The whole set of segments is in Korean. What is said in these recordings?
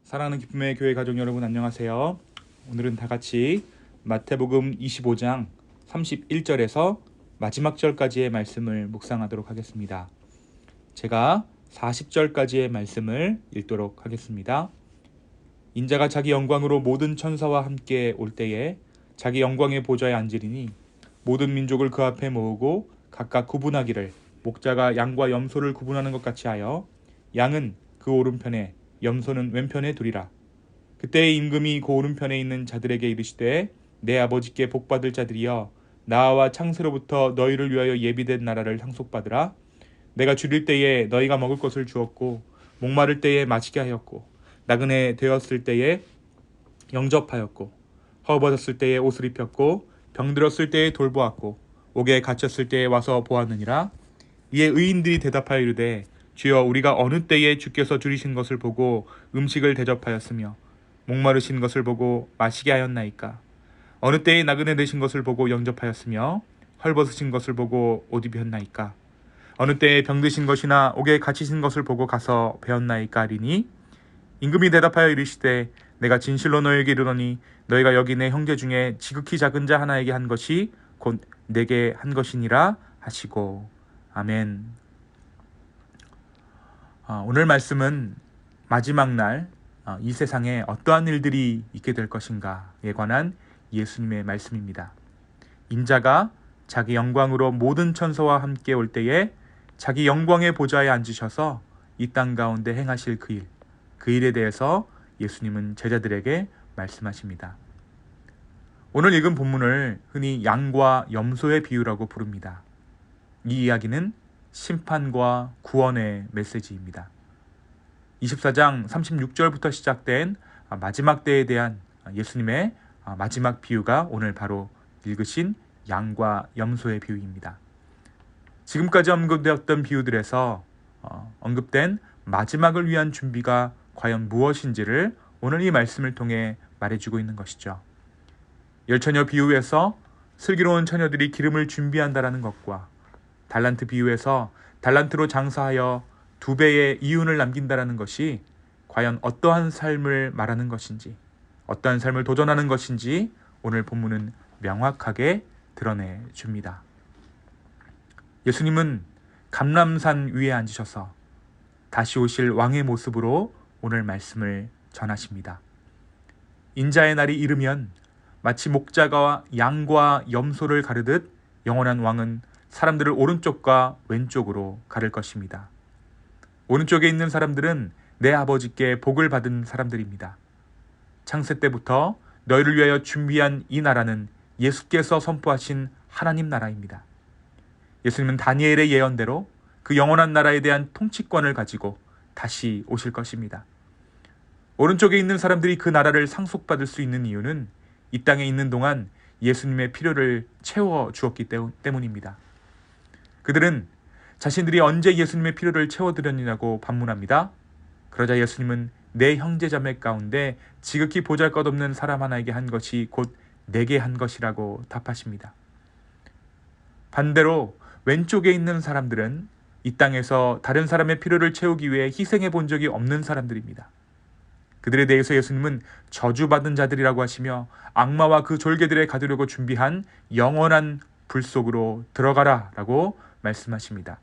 사랑하는 기쁨의 교회 가족 여러분, 안녕하세요. 오늘은 다 같이 마태복음 25장 31절에서 마지막 절까지의 말씀을 묵상하도록 하겠습니다. 제가 40절까지의 말씀을 읽도록 하겠습니다. 인자가 자기 영광으로 모든 천사와 함께 올 때에 자기 영광의 보좌에 앉으리니 모든 민족을 그 앞에 모으고 각각 구분하기를 목자가 양과 염소를 구분하는 것 같이 하여 양은 그 오른편에 염소는 왼편에 두리라. 그때의 임금이 그 오른편에 있는 자들에게 이르시되 내 아버지께 복받을 자들이여 나와 창세로부터 너희를 위하여 예비된 나라를 상속받으라. 내가 줄일 때에 너희가 먹을 것을 주었고 목마를 때에 마시게 하였고 나그네 되었을 때에 영접하였고 허벗었을 때에 옷을 입혔고 병들었을 때에 돌보았고 옥에 갇혔을 때에 와서 보았느니라. 이에 의인들이 대답하여 이르되 주여 우리가 어느 때에 주께서 줄이신 것을 보고 음식을 대접하였으며 목마르신 것을 보고 마시게 하였나이까. 어느 때에 나그네 되신 것을 보고 영접하였으며 헐벗으신 것을 보고 옷 입혔나이까. 어느 때에 병드신 것이나 옥에 갇히신 것을 보고 가서 배웠나이까 하리니 임금이 대답하여 이르시되 내가 진실로 너희에게 이르노니 너희가 여기 내 형제 중에 지극히 작은 자 하나에게 한 것이 곧 내게 한 것이니라 하시고. 아멘. 오늘 말씀은 마지막 날 이 세상에 어떠한 일들이 있게 될 것인가에 관한 예수님의 말씀입니다. 인자가 자기 영광으로 모든 천사와 함께 올 때에 자기 영광의 보좌에 앉으셔서 이 땅 가운데 행하실 그 일에 대해서 예수님은 제자들에게 말씀하십니다. 오늘 읽은 본문을 흔히 양과 염소의 비유라고 부릅니다. 이 이야기는 심판과 구원의 메시지입니다. 24장 36절부터 시작된 마지막 때에 대한 예수님의 마지막 비유가 오늘 바로 읽으신 양과 염소의 비유입니다. 지금까지 언급되었던 비유들에서 언급된 마지막을 위한 준비가 과연 무엇인지를 오늘 이 말씀을 통해 말해주고 있는 것이죠. 열처녀 비유에서 슬기로운 처녀들이 기름을 준비한다라는 것과 달란트 비유에서 달란트로 장사하여 2배의 이윤을 남긴다라는 것이 과연 어떠한 삶을 말하는 것인지, 어떠한 삶을 도전하는 것인지 오늘 본문은 명확하게 드러내 줍니다. 예수님은 감람산 위에 앉으셔서 다시 오실 왕의 모습으로 오늘 말씀을 전하십니다. 인자의 날이 이르면 마치 목자가 양과 염소를 가르듯 영원한 왕은 사람들을 오른쪽과 왼쪽으로 가를 것입니다. 오른쪽에 있는 사람들은 내 아버지께 복을 받은 사람들입니다. 창세 때부터 너희를 위하여 준비한 이 나라는 예수께서 선포하신 하나님 나라입니다. 예수님은 다니엘의 예언대로 그 영원한 나라에 대한 통치권을 가지고 다시 오실 것입니다. 오른쪽에 있는 사람들이 그 나라를 상속받을 수 있는 이유는 이 땅에 있는 동안 예수님의 필요를 채워 주었기 때문입니다. 그들은 자신들이 언제 예수님의 필요를 채워드렸느냐고 반문합니다. 그러자 예수님은 내 형제자매 가운데 지극히 보잘것없는 사람 하나에게 한 것이 곧 내게 한 것이라고 답하십니다. 반대로 왼쪽에 있는 사람들은 이 땅에서 다른 사람의 필요를 채우기 위해 희생해 본 적이 없는 사람들입니다. 그들에 대해서 예수님은 저주받은 자들이라고 하시며 악마와 그 졸개들에 가두려고 준비한 영원한 불 속으로 들어가라 라고 말씀하십니다.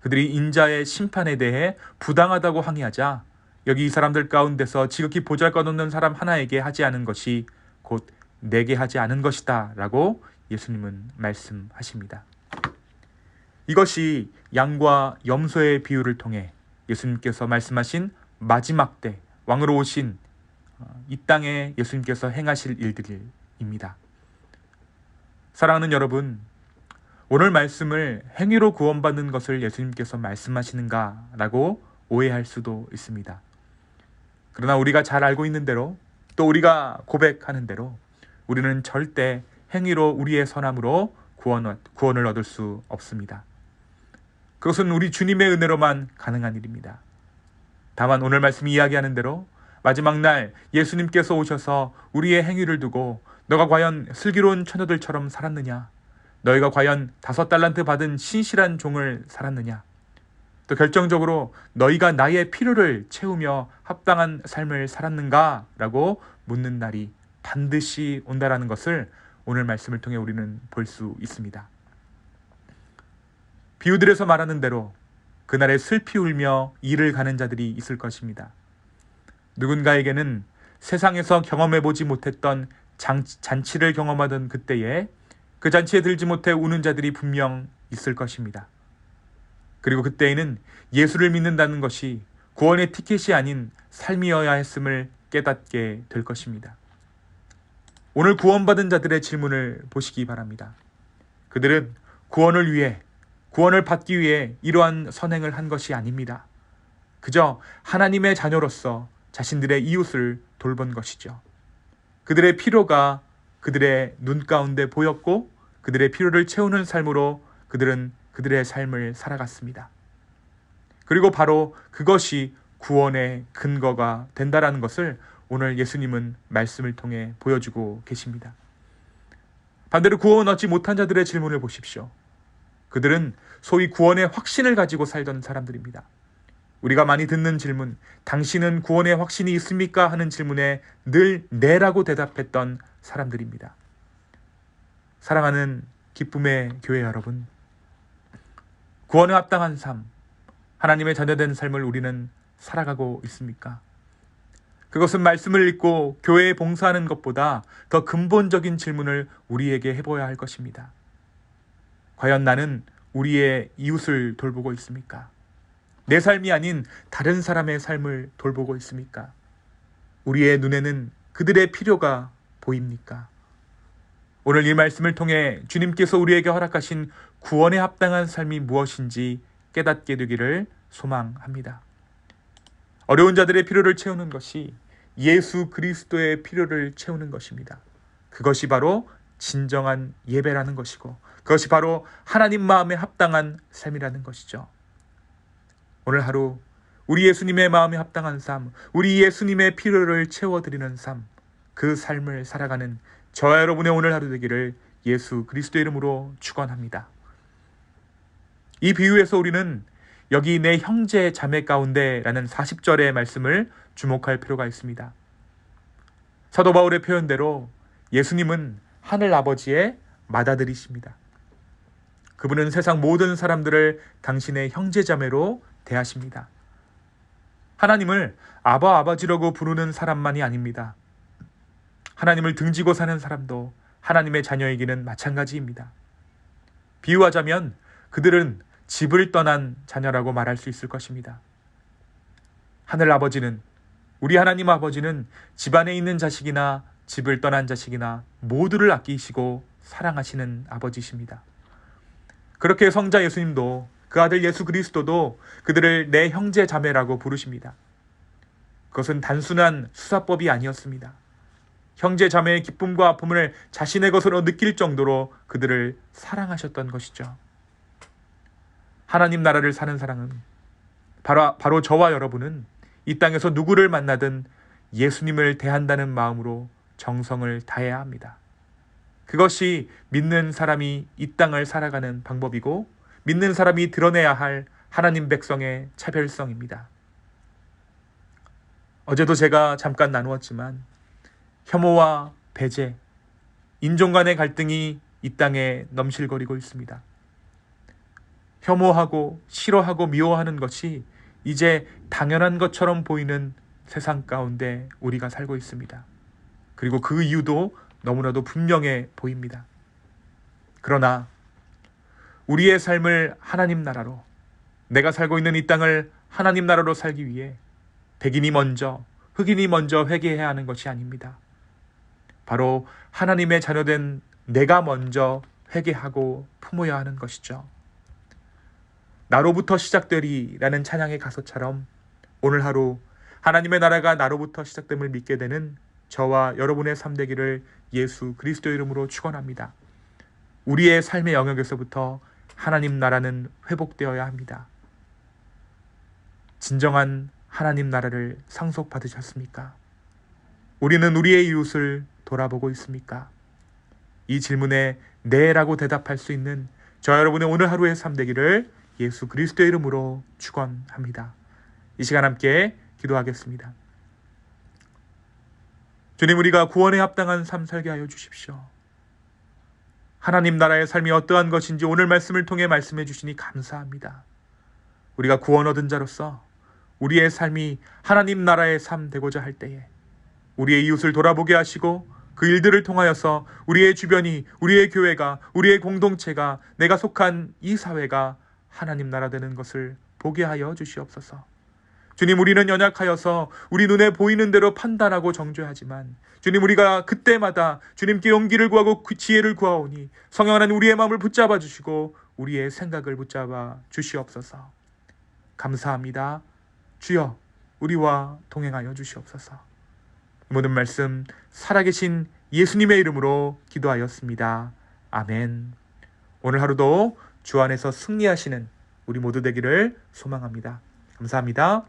그들이 인자의 심판에 대해 부당하다고 항의하자 여기 이 사람들 가운데서 지극히 보잘것없는 사람 하나에게 하지 않은 것이 곧 내게 하지 않은 것이다 라고 예수님은 말씀하십니다. 이것이 양과 염소의 비유를 통해 예수님께서 말씀하신 마지막 때 왕으로 오신 이 땅에 예수님께서 행하실 일들입니다. 사랑하는 여러분, 오늘 말씀을 행위로 구원받는 것을 예수님께서 말씀하시는가라고 오해할 수도 있습니다. 그러나 우리가 잘 알고 있는 대로 또 우리가 고백하는 대로 우리는 절대 행위로 우리의 선함으로 구원을 얻을 수 없습니다. 그것은 우리 주님의 은혜로만 가능한 일입니다. 다만 오늘 말씀이 이야기하는 대로 마지막 날 예수님께서 오셔서 우리의 행위를 두고 너가 과연 슬기로운 처녀들처럼 살았느냐? 너희가 과연 5달란트 받은 신실한 종을 살았느냐? 또 결정적으로 너희가 나의 필요를 채우며 합당한 삶을 살았는가? 라고 묻는 날이 반드시 온다라는 것을 오늘 말씀을 통해 우리는 볼 수 있습니다. 비유들에서 말하는 대로 그날에 슬피 울며 이를 가는 자들이 있을 것입니다. 누군가에게는 세상에서 경험해보지 못했던 잔치를 경험하던 그때에 그 잔치에 들지 못해 우는 자들이 분명 있을 것입니다. 그리고 그때에는 예수를 믿는다는 것이 구원의 티켓이 아닌 삶이어야 했음을 깨닫게 될 것입니다. 오늘 구원받은 자들의 질문을 보시기 바랍니다. 그들은 구원을 받기 위해 이러한 선행을 한 것이 아닙니다. 그저 하나님의 자녀로서 자신들의 이웃을 돌본 것이죠. 그들의 필요가 그들의 눈 가운데 보였고 그들의 필요를 채우는 삶으로 그들은 그들의 삶을 살아갔습니다. 그리고 바로 그것이 구원의 근거가 된다라는 것을 오늘 예수님은 말씀을 통해 보여주고 계십니다. 반대로 구원 얻지 못한 자들의 질문을 보십시오. 그들은 소위 구원의 확신을 가지고 살던 사람들입니다. 우리가 많이 듣는 질문, 당신은 구원의 확신이 있습니까? 하는 질문에 늘 네라고 대답했던 사람들입니다. 사랑하는 기쁨의 교회 여러분, 구원에 합당한 삶, 하나님의 자녀된 삶을 우리는 살아가고 있습니까? 그것은 말씀을 읽고 교회에 봉사하는 것보다 더 근본적인 질문을 우리에게 해봐야 할 것입니다. 과연 나는 우리의 이웃을 돌보고 있습니까? 내 삶이 아닌 다른 사람의 삶을 돌보고 있습니까? 우리의 눈에는 그들의 필요가 보입니까? 오늘 이 말씀을 통해 주님께서 우리에게 허락하신 구원에 합당한 삶이 무엇인지 깨닫게 되기를 소망합니다. 어려운 자들의 필요를 채우는 것이 예수 그리스도의 필요를 채우는 것입니다. 그것이 바로 진정한 예배라는 것이고 그것이 바로 하나님 마음에 합당한 삶이라는 것이죠. 오늘 하루 우리 예수님의 마음에 합당한 삶, 우리 예수님의 필요를 채워드리는 삶, 그 삶을 살아가는 저와 여러분의 오늘 하루 되기를 예수 그리스도의 이름으로 축원합니다. 이 비유에서 우리는 여기 내 형제 자매 가운데 라는 40절의 말씀을 주목할 필요가 있습니다. 사도 바울의 표현대로 예수님은 하늘 아버지의 맏아들이십니다. 그분은 세상 모든 사람들을 당신의 형제 자매로 대하십니다. 하나님을 아버지라고 부르는 사람만이 아닙니다. 하나님을 등지고 사는 사람도 하나님의 자녀이기는 마찬가지입니다. 비유하자면 그들은 집을 떠난 자녀라고 말할 수 있을 것입니다. 하늘 아버지는, 우리 하나님 아버지는 집안에 있는 자식이나 집을 떠난 자식이나 모두를 아끼시고 사랑하시는 아버지십니다. 그렇게 성자 예수님도, 그 아들 예수 그리스도도 그들을 내 형제 자매라고 부르십니다. 그것은 단순한 수사법이 아니었습니다. 형제 자매의 기쁨과 아픔을 자신의 것으로 느낄 정도로 그들을 사랑하셨던 것이죠. 하나님 나라를 사는 사람은 바로 저와 여러분은 이 땅에서 누구를 만나든 예수님을 대한다는 마음으로 정성을 다해야 합니다. 그것이 믿는 사람이 이 땅을 살아가는 방법이고 믿는 사람이 드러내야 할 하나님 백성의 차별성입니다. 어제도 제가 잠깐 나누었지만 혐오와 배제, 인종 간의 갈등이 이 땅에 넘실거리고 있습니다. 혐오하고 싫어하고 미워하는 것이 이제 당연한 것처럼 보이는 세상 가운데 우리가 살고 있습니다. 그리고 그 이유도 너무나도 분명해 보입니다. 그러나 우리의 삶을 하나님 나라로, 내가 살고 있는 이 땅을 하나님 나라로 살기 위해 백인이 먼저, 흑인이 먼저 회개해야 하는 것이 아닙니다. 바로 하나님의 자녀된 내가 먼저 회개하고 품어야 하는 것이죠. 나로부터 시작되리라는 찬양의 가사처럼 오늘 하루 하나님의 나라가 나로부터 시작됨을 믿게 되는 저와 여러분의 삶 되기를 예수 그리스도의 이름으로 축원합니다. 우리의 삶의 영역에서부터 하나님 나라는 회복되어야 합니다. 진정한 하나님 나라를 상속받으셨습니까? 우리는 우리의 이웃을 돌아보고 있습니까? 이 질문에 네라고 대답할 수 있는 저 여러분의 오늘 하루의 삶 되기를 예수 그리스도의 이름으로 축원합니다. 이 시간 함께 기도하겠습니다. 주님, 우리가 구원에 합당한 삶 살게 하여 주십시오. 하나님 나라의 삶이 어떠한 것인지 오늘 말씀을 통해 말씀해 주시니 감사합니다. 우리가 구원 얻은 자로서 우리의 삶이 하나님 나라의 삶 되고자 할 때에 우리의 이웃을 돌아보게 하시고 그 일들을 통하여서 우리의 주변이, 우리의 교회가, 우리의 공동체가, 내가 속한 이 사회가 하나님 나라 되는 것을 보게 하여 주시옵소서. 주님, 우리는 연약하여서 우리 눈에 보이는 대로 판단하고 정죄하지만 주님, 우리가 그때마다 주님께 용기를 구하고 그 지혜를 구하오니 성령 하나님 우리의 마음을 붙잡아 주시고 우리의 생각을 붙잡아 주시옵소서. 감사합니다. 주여, 우리와 동행하여 주시옵소서. 모든 말씀 살아계신 예수님의 이름으로 기도하였습니다. 아멘. 오늘 하루도 주 안에서 승리하시는 우리 모두 되기를 소망합니다. 감사합니다.